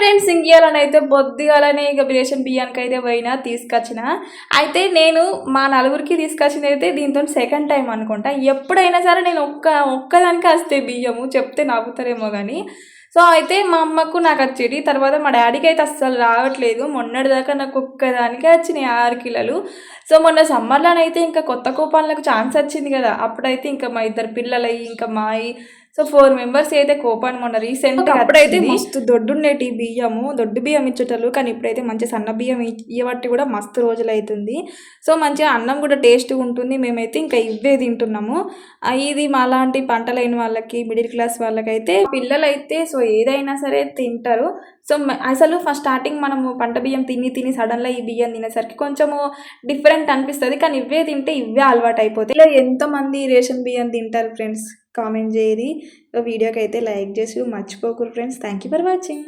Friends ఇంగియాలనైతే పొద్దుగాలనే ఇక ration బియ్యానికైతే పోయినా తీసుకొచ్చిన. అయితే నేను మా నలుగురికి తీసుకొచ్చినదైతే దీంతో సెకండ్ టైం అనుకుంటా. ఎప్పుడైనా సరే నేను ఒక్కదానికి వస్తే బియ్యము చెప్తే నవ్వుతారేమో కానీ. సో అయితే మా అమ్మకు నాకు వచ్చేది, తర్వాత మా డాడీకి అయితే అస్సలు రావట్లేదు. మొన్నటిదాకా నాకు ఒక్కదానికే వచ్చినాయి 6 కిలోలు. సో మొన్న సమ్మర్లోనైతే ఇంకా కొత్త కూపన్లకు ఛాన్స్ వచ్చింది కదా, అప్పుడైతే ఇంకా మా ఇద్దరు పిల్లలవి ఇంకా మాయి సో 4 మెంబర్స్ అయితే కూపన్ మొన్న రీసెంట్గా అప్పుడైతే మస్తు దొడ్డుండేటి బియ్యము, దొడ్డు బియ్యం ఇచ్చేటోళ్ళు. కానీ ఇప్పుడైతే మంచి సన్న బియ్యం ఇవ్వబట్టి కూడా మస్తు రోజులు అవుతుంది. సో మంచిగా అన్నం కూడా టేస్ట్గా ఉంటుంది. మేమైతే ఇంకా ఇవే తింటున్నాము. ఇది మాలాంటి పంటలైన వాళ్ళకి, మిడిల్ క్లాస్ వాళ్ళకైతే పిల్లలైతే సో ఏదైనా సరే తింటారు. సో అసలు ఫస్ట్ స్టార్టింగ్ మనము పంట బియ్యం తిని సడన్గా ఈ బియ్యం తినేసరికి కొంచెము డిఫరెంట్ అనిపిస్తుంది. కానీ ఇవే తింటే ఇవే అలవాటు అయిపోతాయి. ఇలా ఎంతమంది రేషన్ బియ్యం తింటారు ఫ్రెండ్స్? కామెంట్ చేయరి. వీడియోకి అయితే లైక్ చేసి మర్చిపోకూరు friends. Thank you for watching.